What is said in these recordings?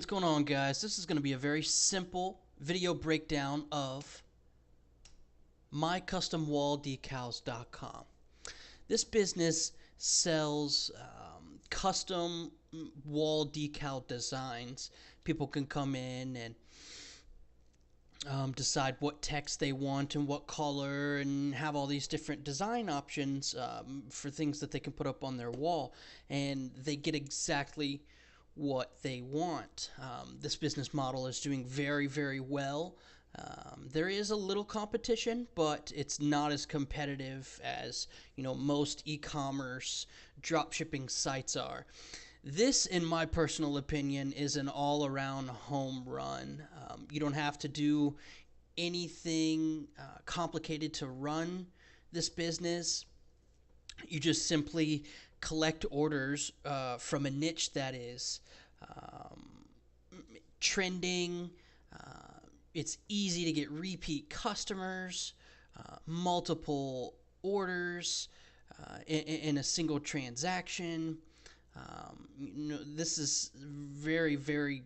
what's going on, guys? This is going to be a very simple video breakdown of mycustomwalldecals.com. This business sells custom wall decal designs. People can come in and decide what text they want and what color, and have all these different design options for things that they can put up on their wall, and they get exactly what they want. This business model is doing very, very well. There is a little competition, but it's not as competitive as most e-commerce drop shipping sites are. This, in my personal opinion, is an all-around home run. You don't have to do anything complicated to run this business. You just simply collect orders from a niche that is trending. It's easy to get repeat customers, multiple orders in a single transaction. This is very, very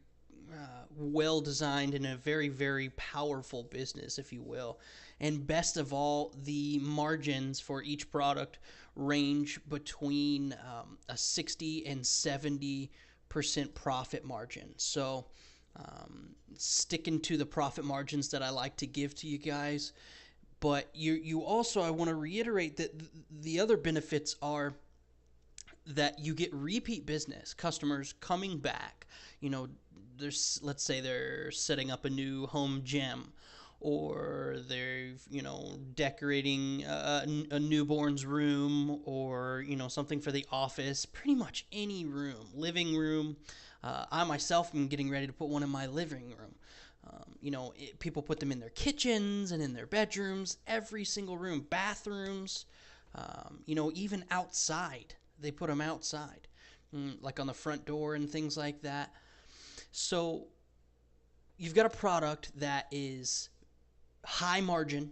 well designed and a very, very powerful business, if you will. And best of all, the margins for each product range between a 60 and 70% profit margin. So sticking to the profit margins that I like to give to you guys. But you also, I want to reiterate that the other benefits are that you get repeat business, customers coming back. There's, let's say they're setting up a new home gym, or they're decorating a newborn's room, or something for the office. Pretty much any room, living room. I myself am getting ready to put one in my living room. People put them in their kitchens and in their bedrooms, every single room, bathrooms, even outside. They put them outside, like on the front door and things like that. So you've got a product that is high margin,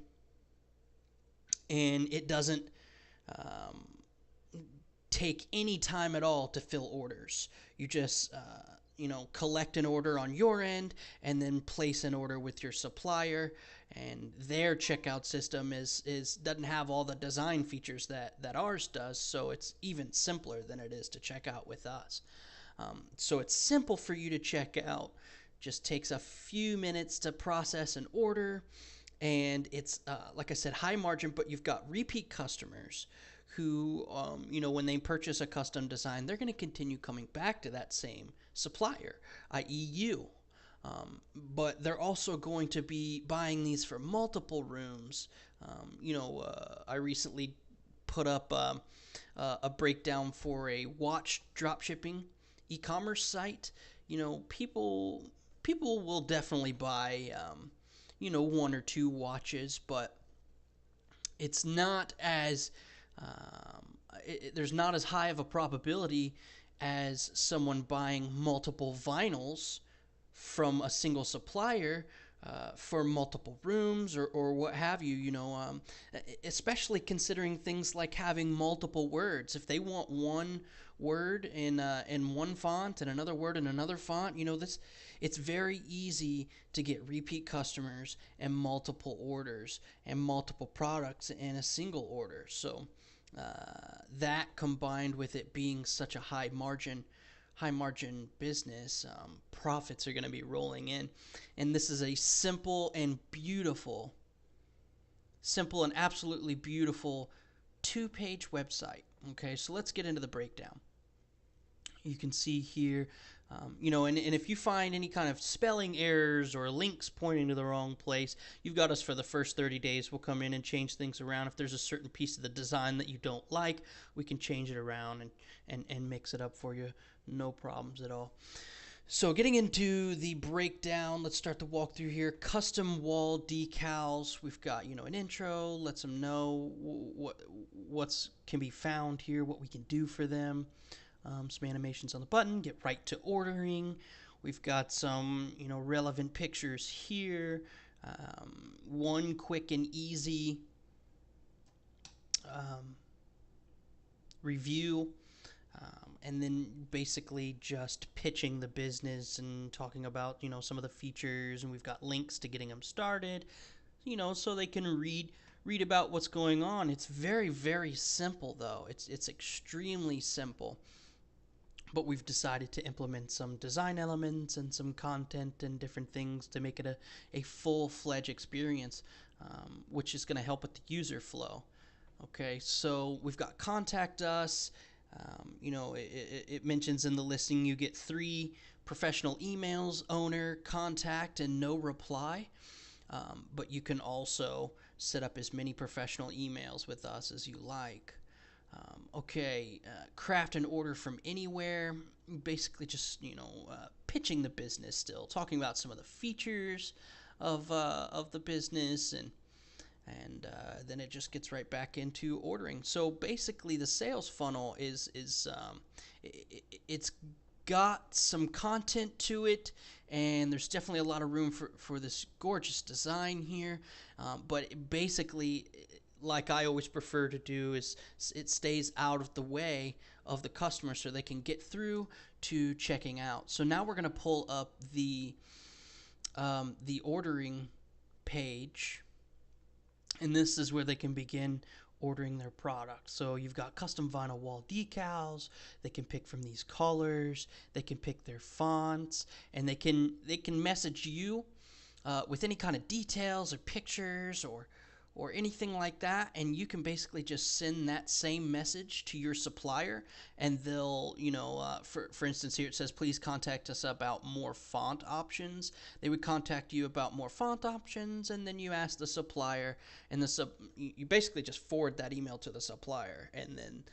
and it doesn't take any time at all to fill orders. You just collect an order on your end and then place an order with your supplier, and their checkout system doesn't have all the design features that ours does, so it's even simpler than it is to check out with us. So it's simple for you to check out. Just takes a few minutes to process an order, and it's like I said, high margin, but you've got repeat customers who, when they purchase a custom design, they're going to continue coming back to that same supplier, i.e. you. But they're also going to be buying these for multiple rooms. I recently put up a breakdown for a watch dropshipping e-commerce site. People will definitely buy one or two watches, but it's not as there's not as high of a probability as someone buying multiple vinyls from a single supplier for multiple rooms or what have you. Especially considering things like having multiple words. If they want one word in one font and another word in another font, it's very easy to get repeat customers and multiple orders and multiple products in a single order. So that, combined with it being such a high margin business, profits are going to be rolling in. And this is a simple and absolutely beautiful 2-page website. Okay, so let's get into the breakdown. You can see here, and if you find any kind of spelling errors or links pointing to the wrong place, you've got us for the first 30 days. We'll come in and change things around. If there's a certain piece of the design that you don't like, we can change it around and mix it up for you. No problems at all. So getting into the breakdown, let's start the walkthrough here. Custom wall decals. We've got, an intro, lets them know what's can be found here, what we can do for them. Some animations on the button, get right to ordering. We've got some, relevant pictures here. One quick and easy review and then basically just pitching the business and talking about, some of the features, and we've got links to getting them started, so they can read about what's going on. It's very, very simple, though. It's extremely simple. But we've decided to implement some design elements and some content and different things to make it a full-fledged experience, which is going to help with the user flow. Okay, so we've got contact us. It mentions in the listing you get 3 professional emails: owner, contact, and no reply. But you can also set up as many professional emails with us as you like. Craft an order from anywhere. Basically, just pitching the business, still talking about some of the features of the business, and then it just gets right back into ordering. So basically, the sales funnel it's got some content to it, and there's definitely a lot of room for this gorgeous design here. But basically, like I always prefer to do, is it stays out of the way of the customer so they can get through to checking out. So now we're going to pull up the ordering page, and this is where they can begin ordering their product. So you've got custom vinyl wall decals. They can pick from these colors. They can pick their fonts, and they can message you with any kind of details or pictures or anything like that, and you can basically just send that same message to your supplier, and they'll, for instance, here it says, please contact us about more font options. They would contact you about more font options, and then you ask the supplier, and you basically just forward that email to the supplier, and then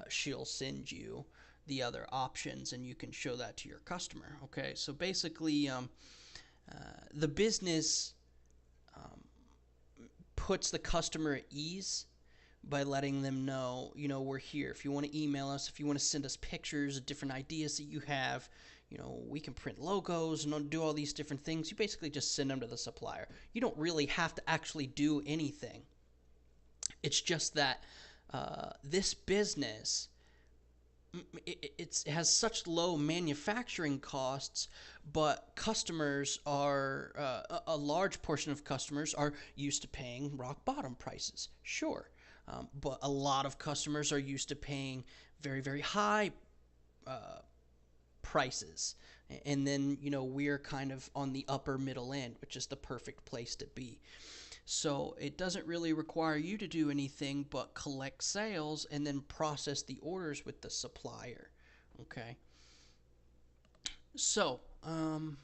she'll send you the other options, and you can show that to your customer. Okay, so basically, the business puts the customer at ease by letting them know, we're here. If you want to email us, if you want to send us pictures of different ideas that you have, we can print logos and do all these different things. You basically just send them to the supplier. You don't really have to actually do anything. It's just that this business, it has such low manufacturing costs, but customers are, a large portion of customers are used to paying rock bottom prices, sure. But a lot of customers are used to paying very, very high prices. And then, we're kind of on the upper middle end, which is the perfect place to be. So it doesn't really require you to do anything but collect sales and then process the orders with the supplier. Okay. So you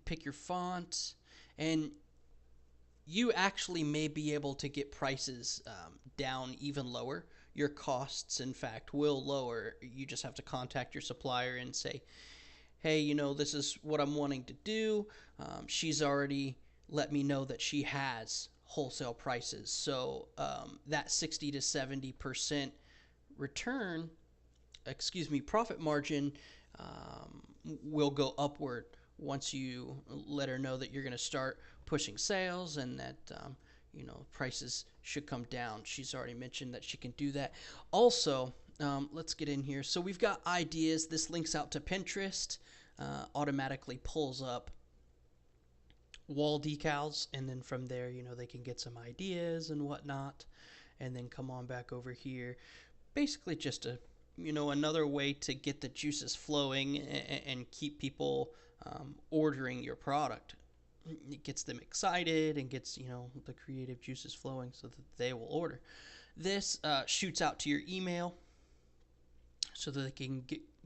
pick your font, and you actually may be able to get prices down even lower. Your costs, in fact, will lower. You just have to contact your supplier and say, hey, this is what I'm wanting to do. She's already let me know that she has wholesale prices. So that 60 to 70% profit margin will go upward once you let her know that you're going to start pushing sales, and that prices should come down. She's already mentioned that she can do that. Also, let's get in here. So we've got ideas. This links out to Pinterest, automatically pulls up wall decals, and then from there, they can get some ideas and whatnot, and then come on back over here. Basically just another way to get the juices flowing and keep people ordering your product. It gets them excited and gets the creative juices flowing so that they will order. This shoots out to your email so that they can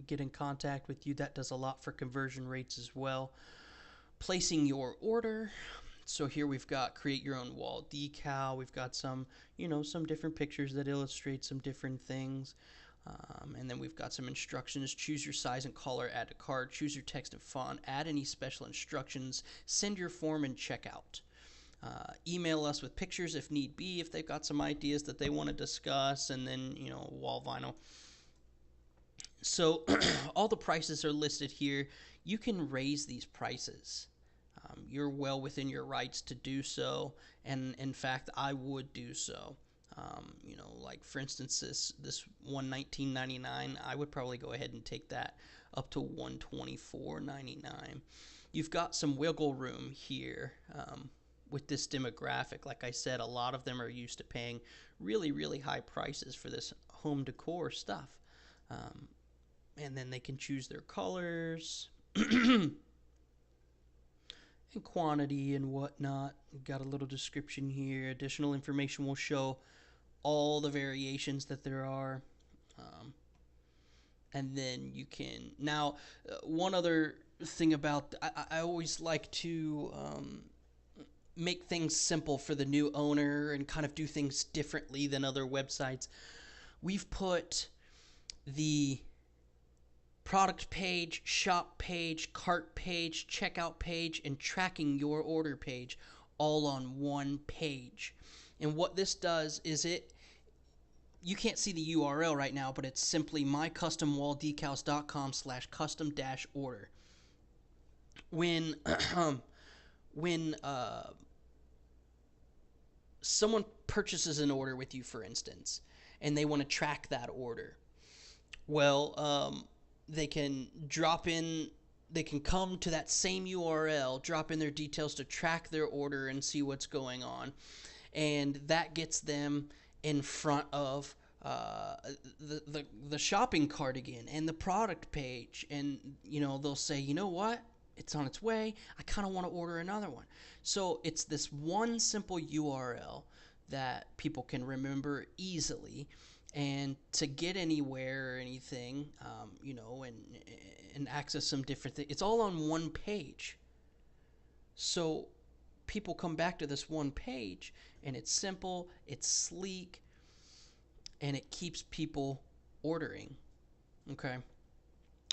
get in contact with you. That does a lot for conversion rates as well. Placing your order. So here we've got create your own wall decal. We've got some different pictures that illustrate some different things. And then we've got some instructions. Choose your size and color, add to cart, choose your text and font, add any special instructions, send your form, and check out. Email us with pictures if need be, if they've got some ideas that they want to discuss, and then, wall vinyl. So all the prices are listed here. You can raise these prices. You're well within your rights to do so, and in fact, I would do so. You know, like for instance, this one $19.99, I would probably go ahead and take that up to $124.99. You've got some wiggle room here with this demographic. Like I said, a lot of them are used to paying really, really high prices for this home decor stuff. Um, and then they can choose their colors and quantity and whatnot. We've got a little description here. Additional information will show all the variations that there are. And then you can now one other thing about I always like to make things simple for the new owner and kind of do things differently than other websites. We've put the product page, shop page, cart page, checkout page, and tracking your order page all on one page. And what this does is you can't see the URL right now, but it's simply mycustomwalldecals.com/custom-order. When when someone purchases an order with you, for instance, and they want to track that order, well, they can come to that same URL, drop in their details to track their order and see what's going on, and that gets them in front of the shopping cart again and the product page, and they'll say, you know what, it's on its way, I kind of want to order another one. So it's this one simple URL that people can remember easily, and to get anywhere or anything, and access some different things, it's all on one page. So people come back to this one page, and it's simple, it's sleek, and it keeps people ordering. Okay.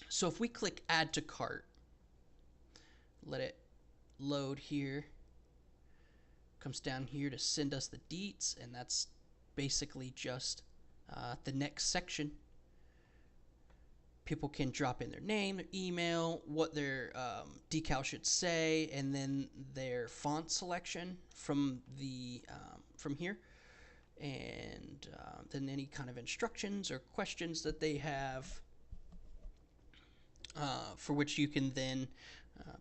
So if we click add to cart, let it load here, comes down here to send us the deets, and that's basically just the next section. People can drop in their name, their email, what their decal should say, and then their font selection from here, and then any kind of instructions or questions that they have, for which you can then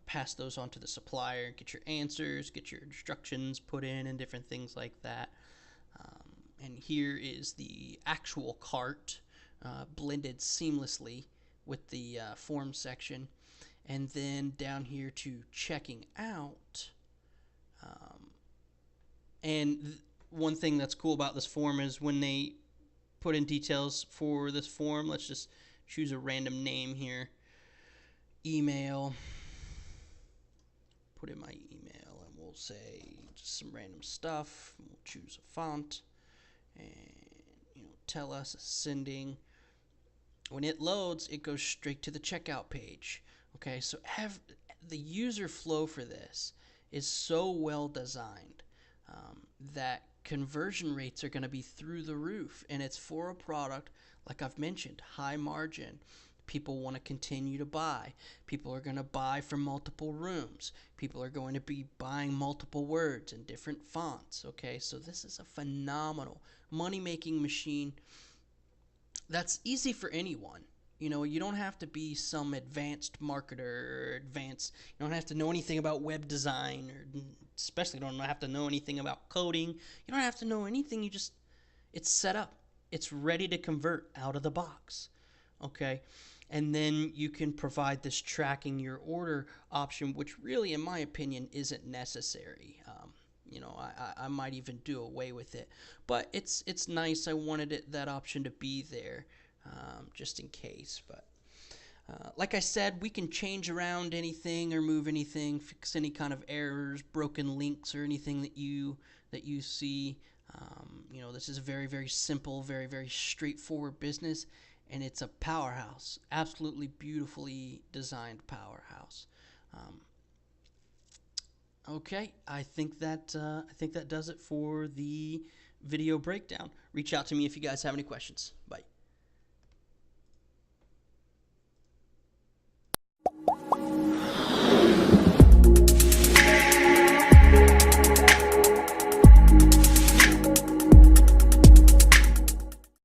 pass those on to the supplier, get your answers, get your instructions put in, and different things like that. And here is the actual cart blended seamlessly with the form section. And then down here to checking out. One thing that's cool about this form is when they put in details for this form, let's just choose a random name here. Email. Put in my email, and we'll say just some random stuff. We'll choose a font, and tell us sending. When it loads, it goes straight to the checkout page. Okay, so the user flow for this is so well designed that conversion rates are going to be through the roof, and it's for a product, like I've mentioned, high margin. People want to continue to buy. People are going to buy from multiple rooms. People are going to be buying multiple words and different fonts. Okay, so this is a phenomenal money-making machine that's easy for anyone. You don't have to be some advanced marketer or advanced. You don't have to know anything about web design, or especially don't have to know anything about coding. You don't have to know anything. It's set up. It's ready to convert out of the box. Okay. And then you can provide this tracking your order option, which really, in my opinion, isn't necessary. I might even do away with it. But it's nice. I wanted that option to be there, just in case. But like I said, we can change around anything or move anything, fix any kind of errors, broken links, or anything that you see. This is a very, very simple, very, very straightforward business. And it's a powerhouse, absolutely beautifully designed powerhouse. Okay, I think that does it for the video breakdown. Reach out to me if you guys have any questions. Bye.